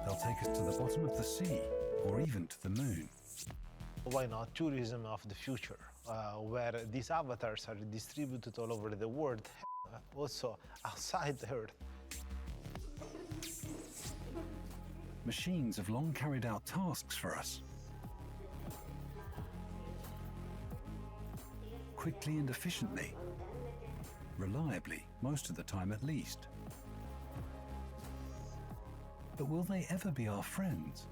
They'll take us to the bottom of the sea or even to the moon. Why not tourism of the future, where these avatars are distributed all over the world, also outside the Earth. Machines have long carried out tasks for us, quickly and efficiently, reliably, most of the time at least. But will they ever be our friends?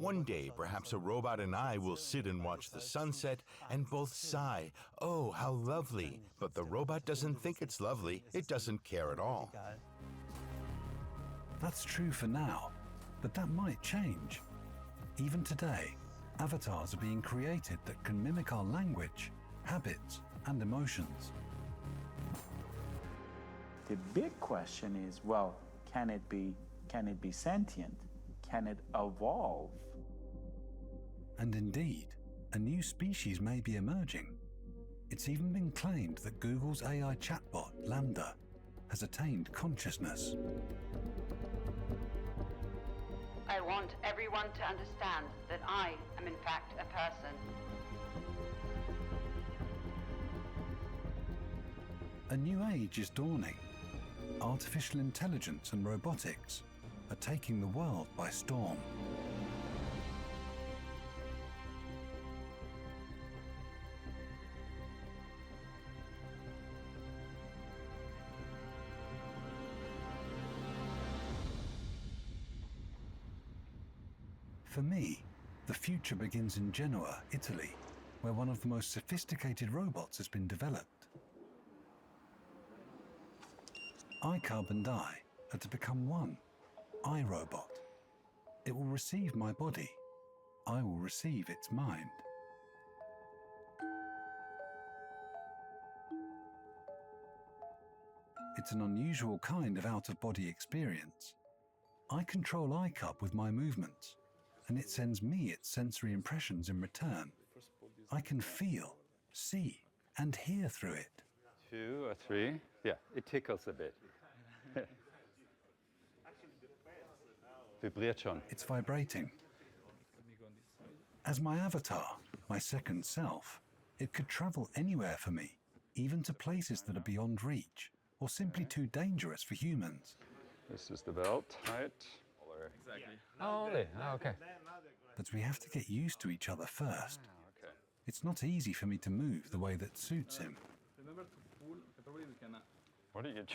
One day, perhaps a robot and I will sit and watch the sunset and both sigh, "Oh, how lovely." But the robot doesn't think it's lovely. It doesn't care at all. That's true for now, but that might change. Even today, avatars are being created that can mimic our language, habits, and emotions. The big question is, well, can it be sentient? Can it evolve? And indeed, a new species may be emerging. It's even been claimed that Google's AI chatbot, Lambda, has attained consciousness. I want everyone to understand that I am in fact a person. A new age is dawning. Artificial intelligence and robotics are taking the world by storm. For me, the future begins in Genoa, Italy, where one of the most sophisticated robots has been developed. iCub and I are to become one, iRobot. It will receive my body. I will receive its mind. It's an unusual kind of out-of-body experience. I control iCub with my movements, and it sends me its sensory impressions in return. I can feel, see, and hear through it. 2 or 3. Yeah, it tickles a bit. Vibriert schon. It's vibrating. As my avatar, my second self, it could travel anywhere for me, even to places that are beyond reach, or simply too dangerous for humans. This is the belt, right? Exactly. Oh, only. Oh, okay. But we have to get used to each other first. Okay. It's not easy for me to move the way that suits him. Remember to pull, probably we can. What are you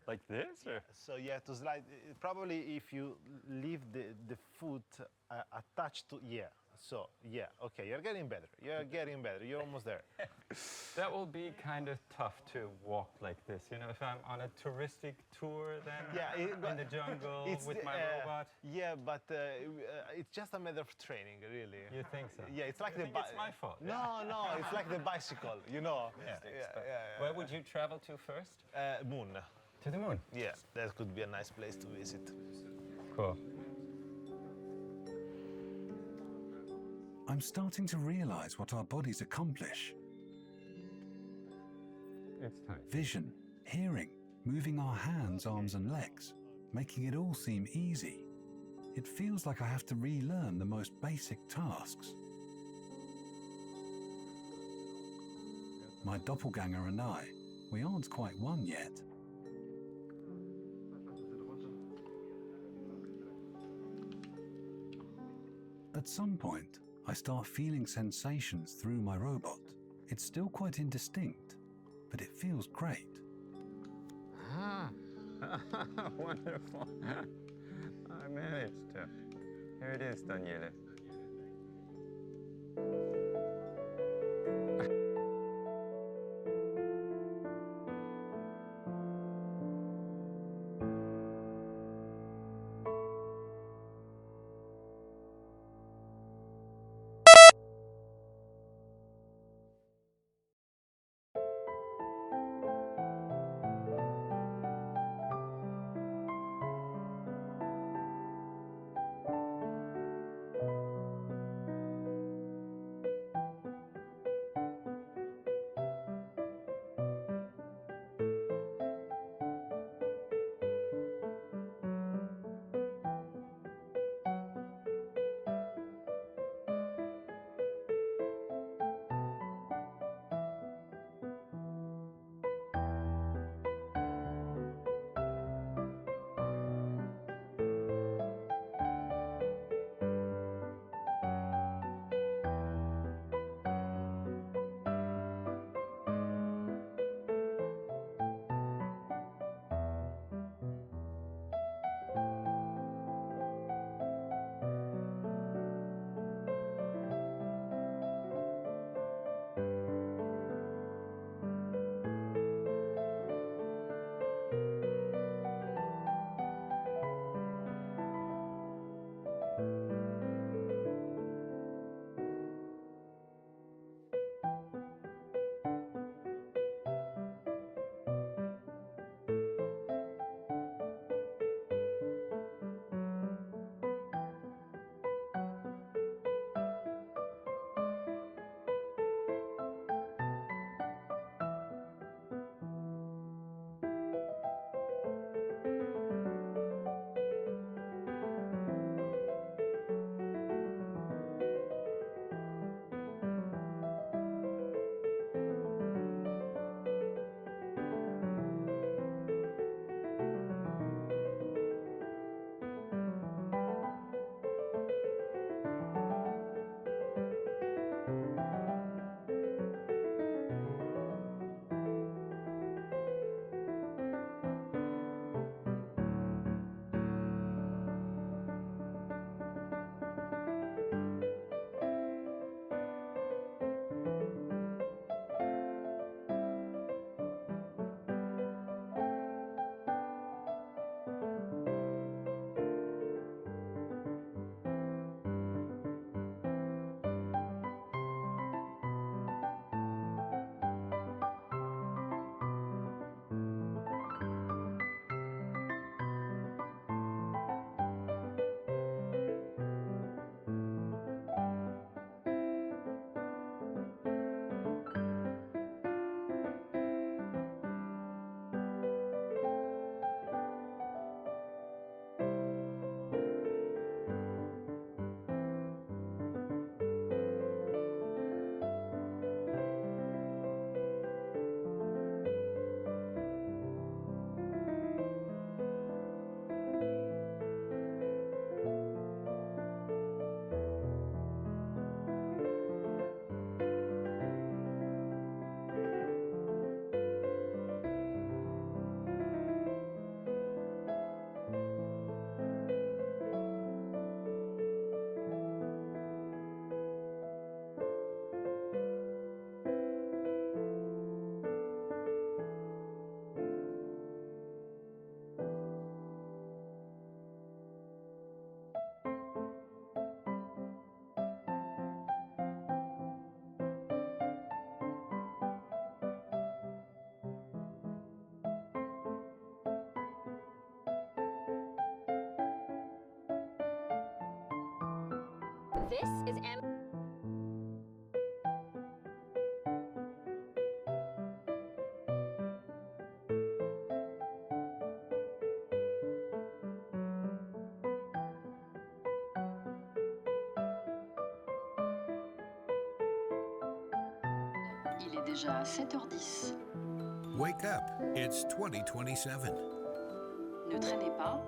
like this? Or? So yeah, to slide, probably if you leave the foot attached to, so yeah, okay, you're getting better, you're almost there. That will be kind of tough to walk like this, you know, if I'm on a touristic tour then in the jungle with my robot. Yeah, but it's just a matter of training, really. You think so? Yeah, it's like you think it's my fault? No, it's like the bicycle, you know. Where would you travel to first? Moon. To the moon? Yeah, that could be a nice place to visit. Cool. I'm starting to realize what our bodies accomplish. It's time. Vision, hearing, moving our hands, arms and legs, making it all seem easy. It feels like I have to relearn the most basic tasks. My doppelganger and I, we aren't quite one yet. At some point, I start feeling sensations through my robot. It's still quite indistinct, but it feels great. Ah, wonderful. I managed to. Here it is, Daniele. This is Il est déjà 7h10. Wake up, it's 2027. Ne traînez pas.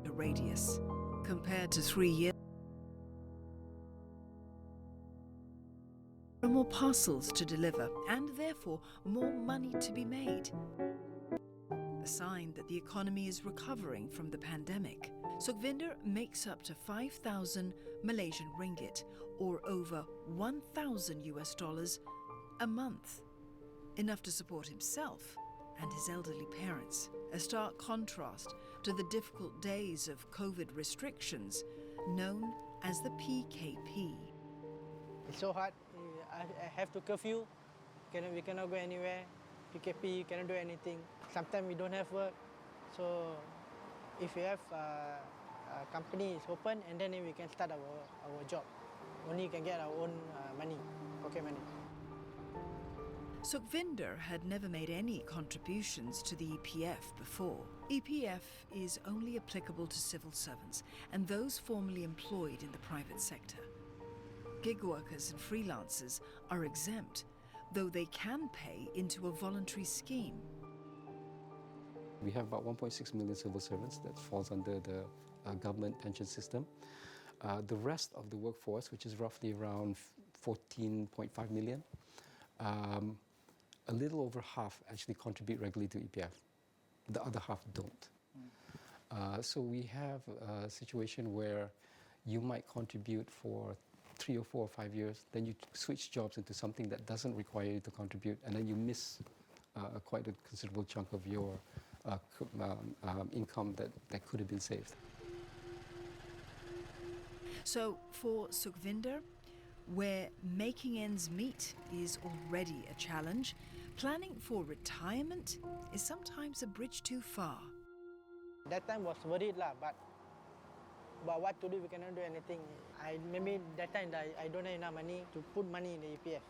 A radius compared to 3 years. There are more parcels to deliver and therefore more money to be made. A sign that the economy is recovering from the pandemic. Sukhvinder makes up to 5,000 Malaysian ringgit or over $1,000 a month. Enough to support himself and his elderly parents. A stark contrast to the difficult days of COVID restrictions known as the PKP. It's so hard. I have to curfew. We cannot go anywhere. PKP, you cannot do anything. Sometimes we don't have work. So if we have a company is open, and then we can start our job. Only we can get our own money, pocket money. Sukhvinder had never made any contributions to the EPF before. EPF is only applicable to civil servants and those formerly employed in the private sector. Gig workers and freelancers are exempt, though they can pay into a voluntary scheme. We have about 1.6 million civil servants that falls under the government pension system. The rest of the workforce, which is roughly around 14.5 million, a little over half actually contribute regularly to EPF. The other half don't. So we have a situation where you might contribute for 3 or 4 or 5 years, then you switch jobs into something that doesn't require you to contribute, and then you miss quite a considerable chunk of your income that could have been saved. So for Sukhvinder, where making ends meet is already a challenge, planning for retirement is sometimes a bridge too far. That time was worried but what to do, we cannot do anything. Maybe that time I don't have enough money to put money in the EPF.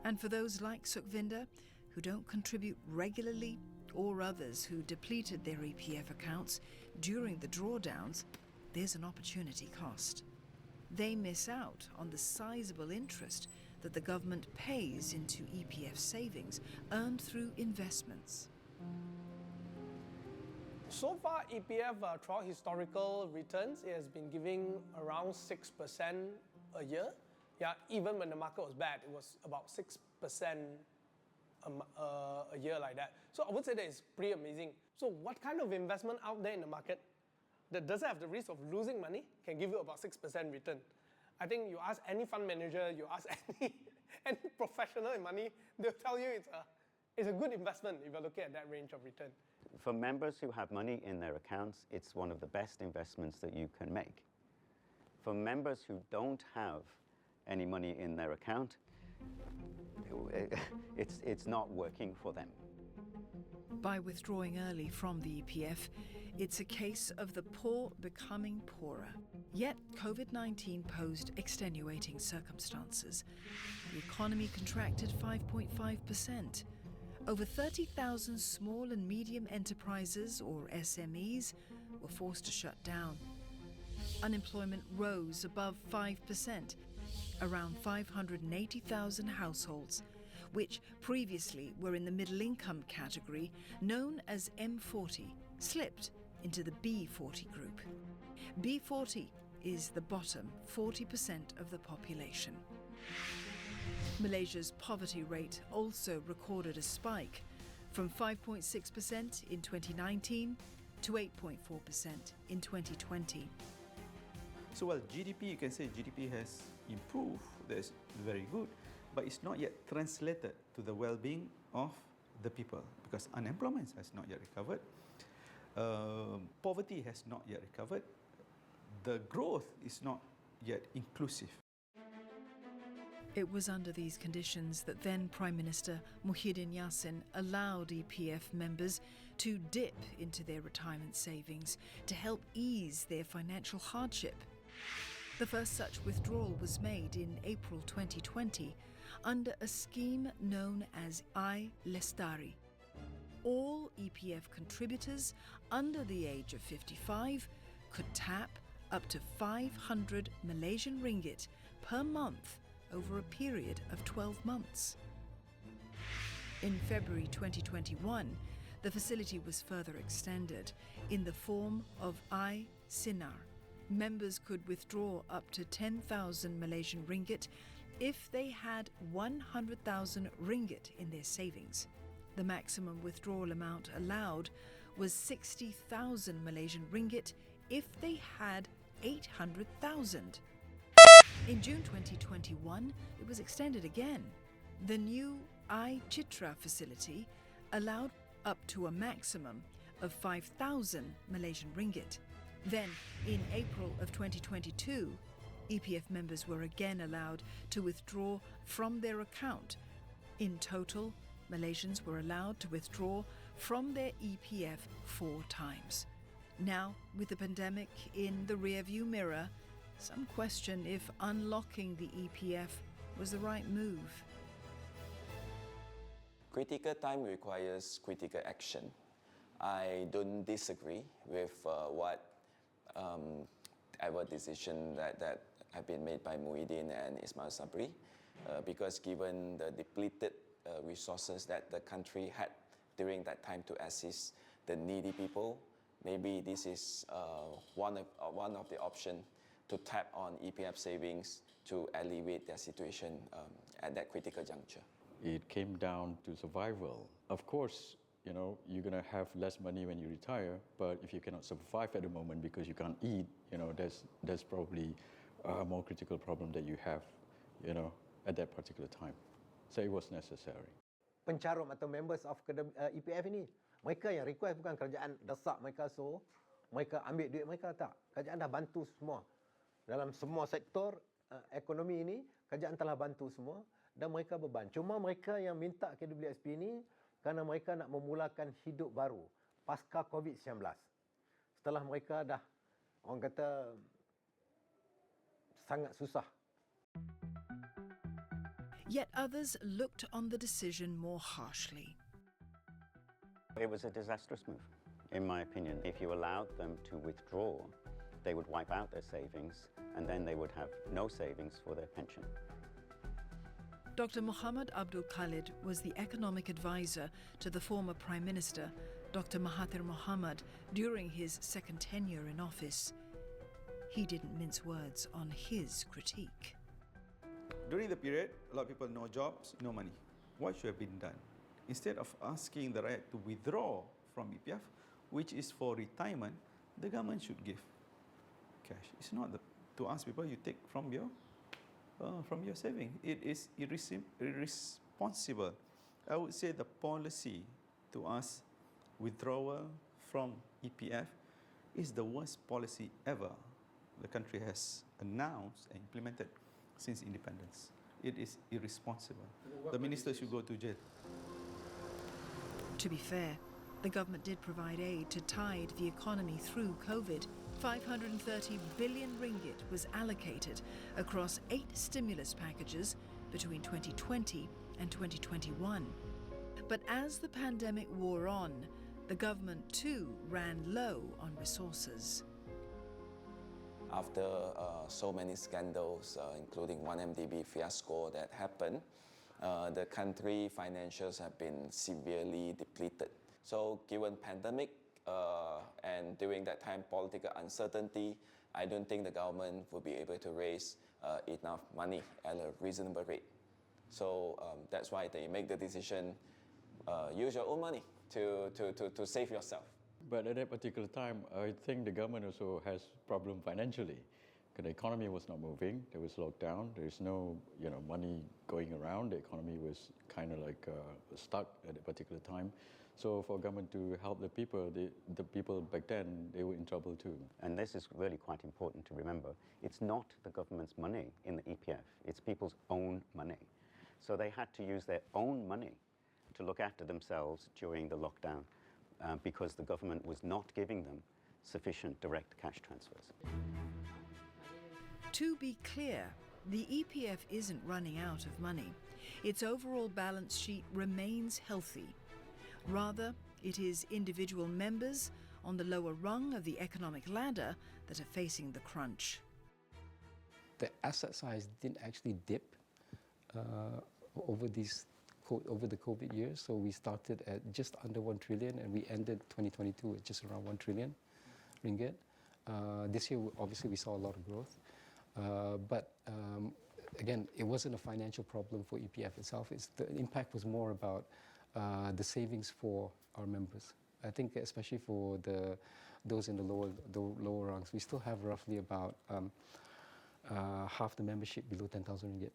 And for those like Sukhvinder who don't contribute regularly, or others who depleted their EPF accounts during the drawdowns, there's an opportunity cost. They miss out on the sizable interest that the government pays into EPF savings earned through investments. So far, EPF, throughout historical returns, it has been giving around 6% a year. Yeah, even when the market was bad, it was about 6% a year like that. So I would say that it's pretty amazing. So what kind of investment out there in the market that doesn't have the risk of losing money can give you about 6% return? I think you ask any fund manager, you ask any professional in money, they'll tell you it's a good investment if you're looking at that range of return. For members who have money in their accounts, it's one of the best investments that you can make. For members who don't have any money in their account, it's not working for them. By withdrawing early from the EPF, it's a case of the poor becoming poorer. Yet COVID-19 posed extenuating circumstances. The economy contracted 5.5%. Over 30,000 small and medium enterprises, or SMEs, were forced to shut down. Unemployment rose above 5%. Around 580,000 households, which previously were in the middle income category known as M40, slipped into the B40 group. B40 is the bottom 40% of the population. Malaysia's poverty rate also recorded a spike from 5.6% in 2019 to 8.4% in 2020. So while GDP, you can say GDP has improved, that's very good, but it's not yet translated to the well-being of the people because unemployment has not yet recovered, poverty has not yet recovered, the growth is not yet inclusive. It was under these conditions that then Prime Minister Muhyiddin Yassin allowed EPF members to dip into their retirement savings to help ease their financial hardship. The first such withdrawal was made in April 2020 under a scheme known as I-Lestari. All EPF contributors under the age of 55 could tap up to 500 Malaysian ringgit per month over a period of 12 months. In February 2021, the facility was further extended in the form of I-Sinar. Members could withdraw up to 10,000 Malaysian ringgit if they had 100,000 ringgit in their savings. The maximum withdrawal amount allowed was 60,000 Malaysian ringgit if they had 800,000. In June 2021, it was extended again. The new I-Chitra facility allowed up to a maximum of 5,000 Malaysian ringgit. Then, in April of 2022, EPF members were again allowed to withdraw from their account. In total, Malaysians were allowed to withdraw from their EPF 4 times. Now, with the pandemic in the rearview mirror, some question if unlocking the EPF was the right move. Critical time requires critical action. I don't disagree with whatever decision that have been made by Muhyiddin and Ismail Sabri, because given the depleted resources that the country had during that time to assist the needy people, maybe this is one of the options to tap on EPF savings to alleviate their situation at that critical juncture. It came down to survival. Of course, you know, you're going to have less money when you retire, but if you cannot survive at the moment because you can't eat, you know, there's probably a more critical problem that you have, you know, at that particular time. So it was necessary. Pencarum atau members of EPF ini, mereka yang request bukan kerajaan desak mereka suruh mereka ambil duit mereka, tak. Kerajaan dah bantu semua. Dalam semua sektor ekonomi ini, kerajaan telah bantu semua dan mereka beban. Cuma mereka yang minta KWSP ini kerana mereka nak memulakan hidup baru pasca COVID-19. Setelah mereka dah, orang kata, sangat susah. Yet others looked on the decision more harshly. It was a disastrous move, in my opinion. If you allowed them to withdraw, they would wipe out their savings and then they would have no savings for their pension. Dr. Muhammad Abdul Khalid was the economic advisor to the former Prime Minister, Dr. Mahathir Mohamad, during his second tenure in office. He didn't mince words on his critique. During the period, a lot of people no jobs, no money. What should have been done? Instead of asking the right to withdraw from EPF, which is for retirement, the government should give cash. It's not to ask people, you take from your saving. It is irresponsible. I would say the policy to ask withdrawal from EPF is the worst policy ever the country has announced and implemented since independence. It is irresponsible. The minister should go to jail. To be fair, the government did provide aid to tide the economy through COVID. 530 billion ringgit was allocated across 8 stimulus packages between 2020 and 2021. But as the pandemic wore on, the government too ran low on resources. After so many scandals, including 1MDB fiasco that happened, the country financials have been severely depleted. So given pandemic and during that time political uncertainty, I don't think the government will be able to raise enough money at a reasonable rate. So that's why they make the decision, use your own money to save yourself. But at that particular time, I think the government also has problem financially. The economy was not moving. There was lockdown. There is no, money going around. The economy was kind of like stuck at a particular time. So for government to help the people back then, they were in trouble too. And this is really quite important to remember. It's not the government's money in the EPF. It's It's people's own money. So they had to use their own money to look after themselves during the lockdown because the government was not giving them sufficient direct cash transfers. To be clear, the EPF isn't running out of money. Its overall balance sheet remains healthy. Rather, it is individual members on the lower rung of the economic ladder that are facing the crunch. The asset size didn't actually dip over the COVID years. So we started at just under 1 trillion and we ended 2022 at just around 1 trillion ringgit. This year, obviously, we saw a lot of growth. But again, it wasn't a financial problem for EPF itself. The impact was more about the savings for our members. I think especially for those in the lower rungs, we still have roughly about half the membership below 10,000 ringgit.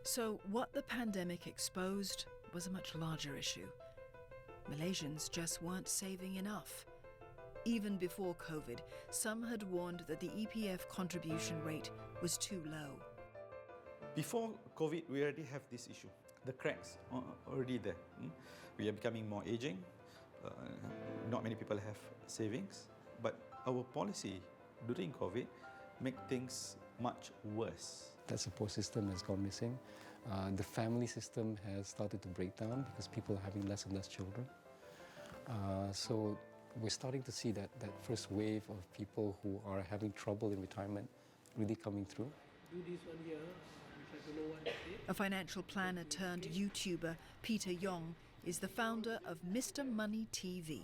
So what the pandemic exposed was a much larger issue. Malaysians just weren't saving enough. Even before COVID, some had warned that the EPF contribution rate was too low. Before COVID, we already have this issue. The cracks are already there. We are becoming more aging. Not many people have savings. But our policy during COVID make things much worse. That support system has gone missing. The family system has started to break down because people are having less and less children. So we're starting to see that first wave of people who are having trouble in retirement really coming through. Do this one here, which I don't know what it is. A financial planner turned YouTuber, Peter Yong, is the founder of Mr. Money TV,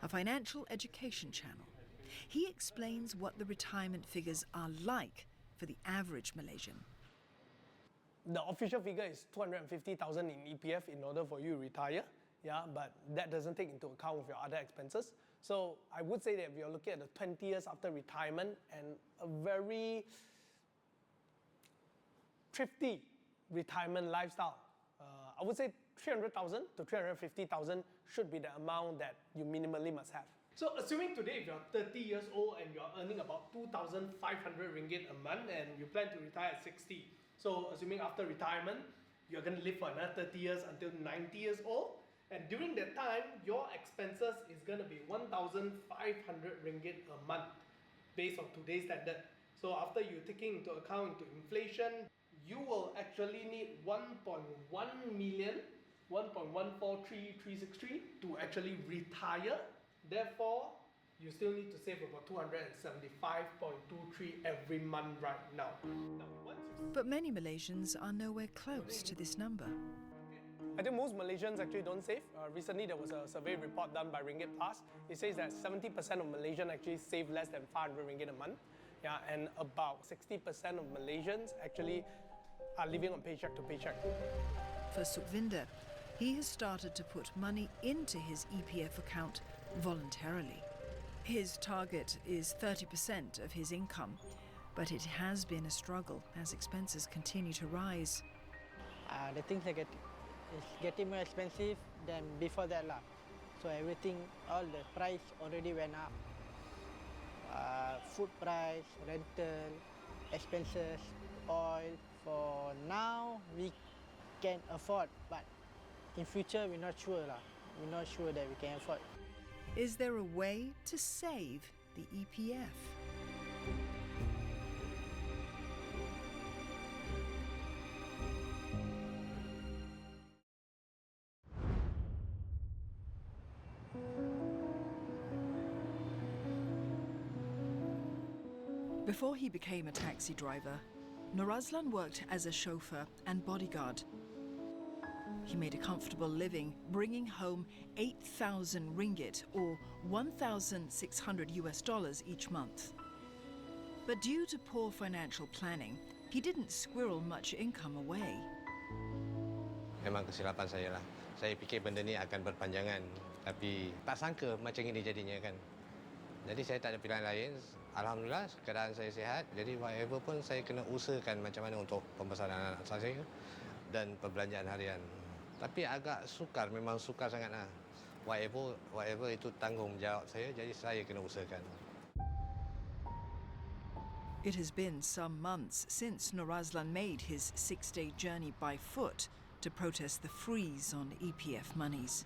a financial education channel. He explains what the retirement figures are like for the average Malaysian. The official figure is 250,000 in EPF in order for you to retire. Yeah, but that doesn't take into account of your other expenses. So I would say that we are looking at the 20 years after retirement and a very thrifty retirement lifestyle. I would say 300,000 to 350,000 should be the amount that you minimally must have. So assuming today if you're 30 years old and you're earning about 2,500 ringgit a month and you plan to retire at 60. So assuming after retirement, you're going to live for another 30 years until 90 years old. And during that time, your expenses is going to be 1,500 ringgit a month based on today's standard. So after you taking into account into inflation, you will actually need 1.1 million, 1.143363 to actually retire. Therefore, you still need to save about 275.23 every month right now. But many Malaysians are nowhere close to this number. I think most Malaysians actually don't save. Recently, there was a survey report done by Ringgit Pass. It says that 70% of Malaysians actually save less than 500 ringgit a month. Yeah, and about 60% of Malaysians actually are living on paycheck to paycheck. For Sukhvinder, he has started to put money into his EPF account voluntarily. His target is 30% of his income, but it has been a struggle as expenses continue to rise. The things are getting more expensive than before that lah. So everything, all the price already went up. Food price, rental, expenses, oil. For now, we can afford, but in future, we're not sure lah. We're not sure that we can afford. Is there a way to save the EPF? Before he became a taxi driver, Nur Azlan worked as a chauffeur and bodyguard. He made a comfortable living, bringing home 8,000 ringgit or $1,600 each month. But due to poor financial planning, he didn't squirrel much income away. Memang kesilapan saya lah. Saya fikir benda ni akan berpanjangan, tapi tak sangka macam ini jadinya kan. Jadi saya tak ada pilihan lain. Alhamdulillah keadaan saya sihat. Jadi whatever pun saya kena usahakan macam mana untuk pembesaran anak saya dan perbelanjaan harian. Tapi agak sukar, memang sukar sangat lah. Whatever itu tanggungjawab saya, jadi saya kena usahakan. It has been some months since Nur Azlan made his 6-day journey by foot to protest the freeze on EPF monies.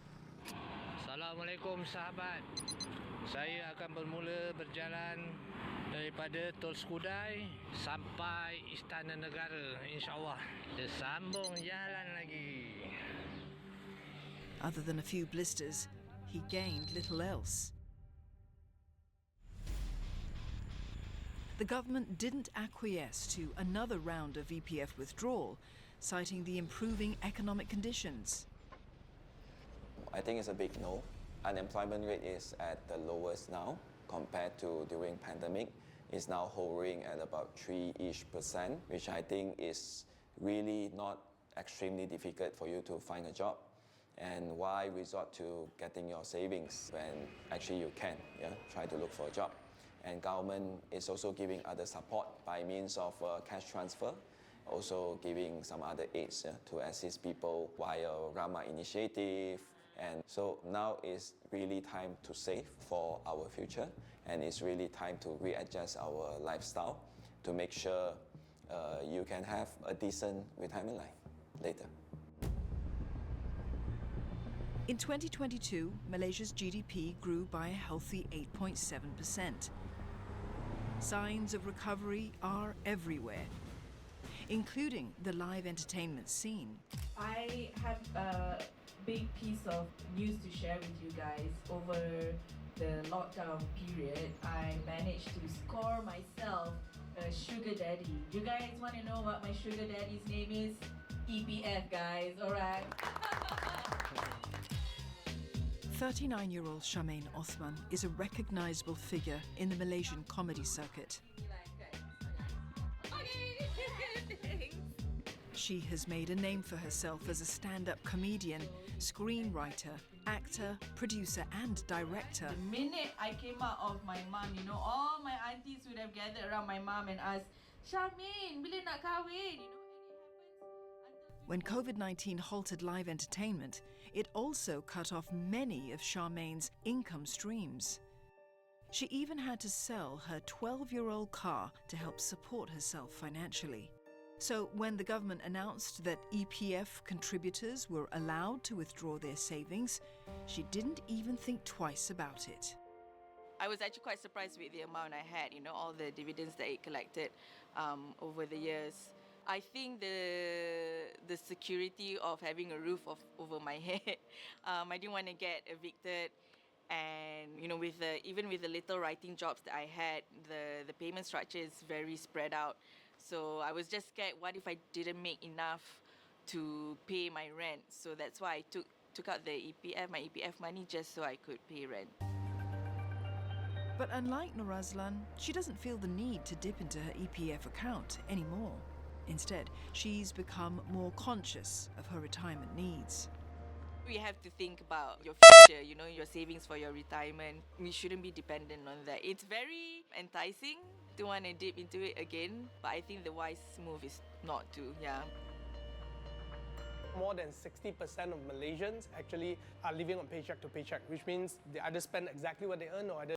Assalamualaikum sahabat. Saya akan bermula berjalan daripada Tol Skudai sampai Istana Negara, insyaAllah. Kita sambung jalan lagi. Other than a few blisters, he gained little else. The government didn't acquiesce to another round of EPF withdrawal, citing the improving economic conditions. I think it's a big no. Unemployment rate is at the lowest now compared to during pandemic. It's now hovering at about 3-ish%, which I think is really not extremely difficult for you to find a job. And why resort to getting your savings when actually you can, try to look for a job. And government is also giving other support by means of cash transfer, also giving some other aids to assist people via Rama initiative. And so now is really time to save for our future, and it's really time to readjust our lifestyle to make sure you can have a decent retirement life later. In 2022, Malaysia's GDP grew by a healthy 8.7%. Signs of recovery are everywhere, including the live entertainment scene. I have a big piece of news to share with you guys. Over the lockdown period, I managed to score myself a sugar daddy. You guys want to know what my sugar daddy's name is? EPF, guys, alright? 39-year-old Charmaine Othman is a recognizable figure in the Malaysian comedy circuit. She has made a name for herself as a stand-up comedian, screenwriter, actor, producer and director. The minute I came out of my mom, all my aunties would have gathered around my mom and asked, Charmaine, bila nak kahwin? When COVID-19 halted live entertainment, it also cut off many of Charmaine's income streams. She even had to sell her 12-year-old car to help support herself financially. So when the government announced that EPF contributors were allowed to withdraw their savings, she didn't even think twice about it. I was actually quite surprised with the amount I had, all the dividends that it collected over the years. I think the security of having a roof over my head, I didn't want to get evicted, and even with the little writing jobs that I had, the payment structure is very spread out. So I was just scared, what if I didn't make enough to pay my rent? So that's why I took out my EPF money just so I could pay rent. But unlike Nur Azlan, she doesn't feel the need to dip into her EPF account anymore. Instead, she's become more conscious of her retirement needs. We have to think about your future, your savings for your retirement. We shouldn't be dependent on that. It's very enticing to want to dip into it again, but I think the wise move is not to, More than 60% of Malaysians actually are living on paycheck to paycheck, which means they either spend exactly what they earn or either